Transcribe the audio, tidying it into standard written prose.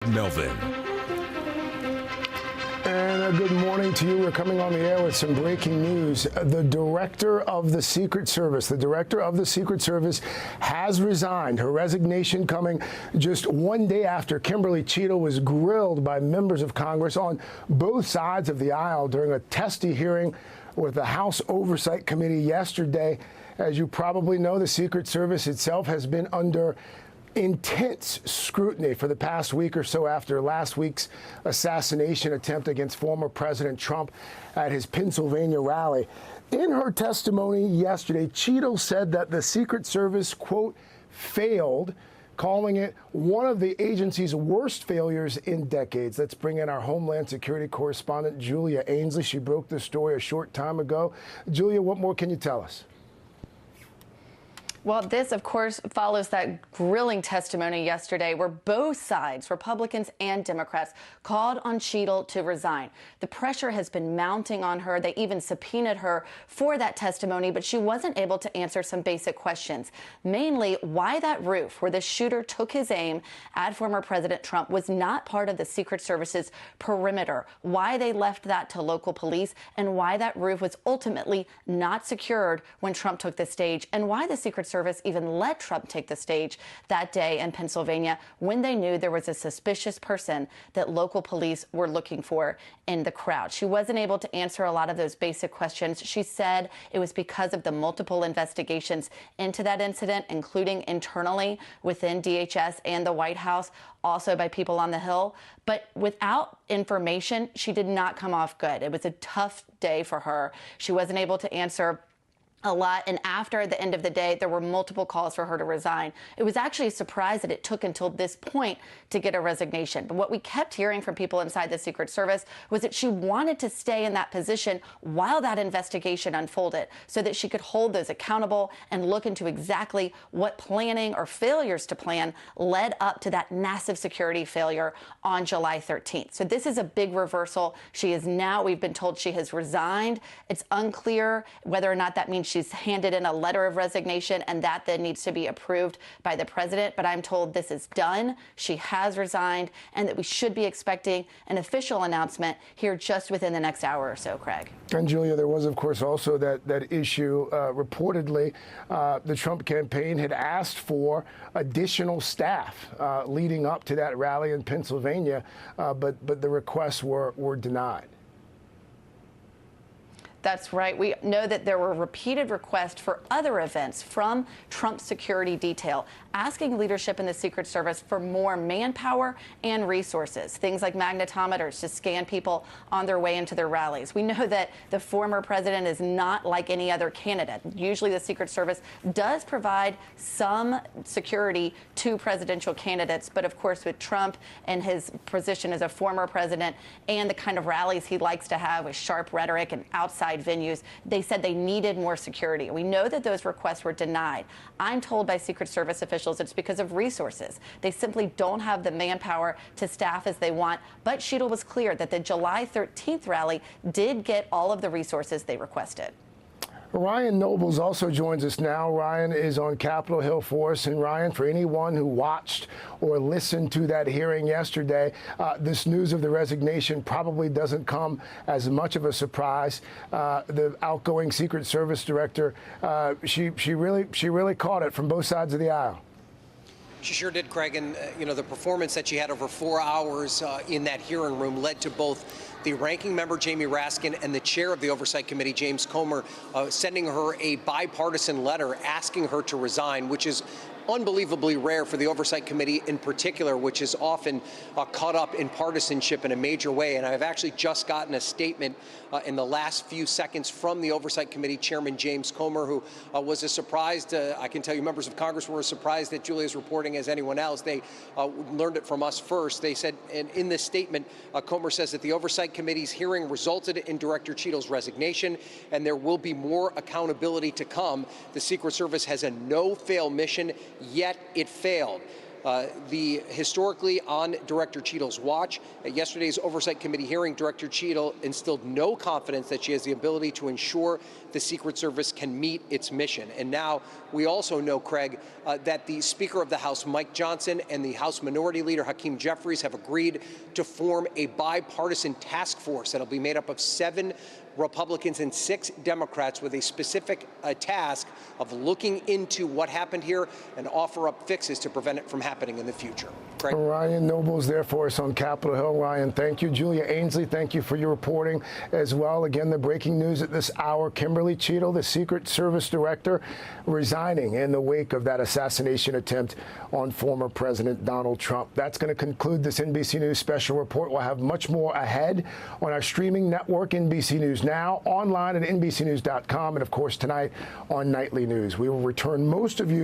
Melvin. And good morning to you. We're coming on the air with some breaking news. The director of the Secret Service has resigned. Her resignation coming just one day after Kimberly Cheetle was grilled by members of Congress on both sides of the aisle during a testy hearing with the House Oversight Committee yesterday. As you probably know, the Secret Service itself has been under intense scrutiny for the past week or so after last week's assassination attempt against former President Trump at his Pennsylvania rally. In her testimony yesterday, Cheetle said that the Secret Service, quote, failed, calling it one of the agency's worst failures in decades. Let's bring in our Homeland Security correspondent, Julia Ainsley. She broke this story a short time ago. Julia, what more can you tell us? Well, this, of course, follows that grilling testimony yesterday where both sides, Republicans and Democrats, called on Cheetle to resign. The pressure has been mounting on her. They even subpoenaed her for that testimony, but she wasn't able to answer some basic questions, mainly why that roof where the shooter took his aim at former President Trump was not part of the Secret Service's perimeter, why they left that to local police, and why that roof was ultimately not secured when Trump took the stage, and why the Secret Service even let Trump take the stage that day in Pennsylvania when they knew there was a suspicious person that local police were looking for in the crowd. She wasn't able to answer a lot of those basic questions. She said it was because of the multiple investigations into that incident, including internally within DHS and the White House, also by people on the Hill. But without information, she did not come off good. It was a tough day for her. She wasn't able to answer a lot, and after the end of the day, there were multiple calls for her to resign. It was actually a surprise that it took until this point to get a resignation. But what we kept hearing from people inside the Secret Service was that she wanted to stay in that position while that investigation unfolded so that she could hold those accountable and look into exactly what planning or failures to plan led up to that massive security failure on July 13th. So this is a big reversal. She is now, we've been told she has resigned. It's unclear whether or not that means she's handed in a letter of resignation and that then needs to be approved by the president. But I'm told this is done. She has resigned and that we should be expecting an official announcement here just within the next hour or so, Craig. And Julia, there was, of course, also that issue. Reportedly, the Trump campaign had asked for additional staff leading up to that rally in Pennsylvania, but the requests were denied. That's right. We know that there were repeated requests for other events from Trump's security detail, asking leadership in the Secret Service for more manpower and resources, things like magnetometers to scan people on their way into their rallies. We know that the former president is not like any other candidate. Usually the Secret Service does provide some security to presidential candidates, but of course with Trump and his position as a former president and the kind of rallies he likes to have with sharp rhetoric and outside venues, they said they needed more security. We know that those requests were denied. I'm told by Secret Service officials it's because of resources. They simply don't have the manpower to staff as they want. But Cheetle was clear that the July 13th rally did get all of the resources they requested. Ryan Nobles also joins us now. Ryan is on Capitol Hill for us. And Ryan, for anyone who watched or listened to that hearing yesterday, this news of the resignation probably doesn't come as much of a surprise. The outgoing Secret Service director, she really caught it from both sides of the aisle. She sure did, Craig. And, the performance that she had over 4 hours in that hearing room led to both the ranking member, Jamie Raskin, and the chair of the Oversight Committee, James Comer, sending her a bipartisan letter asking her to resign, which is unbelievably rare for the Oversight Committee in particular, which is often caught up in partisanship in a major way. And I've actually just gotten a statement in the last few seconds from the Oversight Committee Chairman James Comer, who was as surprised, I can tell you members of Congress were as surprised that Julia's reporting as anyone else. They learned it from us first. They said, and in this statement, Comer says that the Oversight Committee's hearing resulted in Director Cheetle's resignation, and there will be more accountability to come. The Secret Service has a no-fail mission, yet it failed. The historically on Director Cheadle's watch. At yesterday's Oversight Committee hearing, Director Cheadle instilled no confidence that she has the ability to ensure the Secret Service can meet its mission. And now we also know, Craig, that the Speaker of the House, Mike Johnson, and the House Minority Leader, Hakeem Jeffries, have agreed to form a bipartisan task force that'll be made up of 7 Republicans and 6 Democrats with a specific task of looking into what happened here and offer up fixes to prevent it from happening in the future. Craig? Ryan Noble's there for us on Capitol Hill. Ryan, thank you. Julia Ainsley, thank you for your reporting as well. Again, the breaking news at this hour, Kimberly Cheadle, the Secret Service Director, resigning in the wake of that assassination attempt on former President Donald Trump. That's going to conclude this NBC News special report. We'll have much more ahead on our streaming network, NBC News Now, online at NBCnews.com, and of course tonight on Nightly News. We will return most of you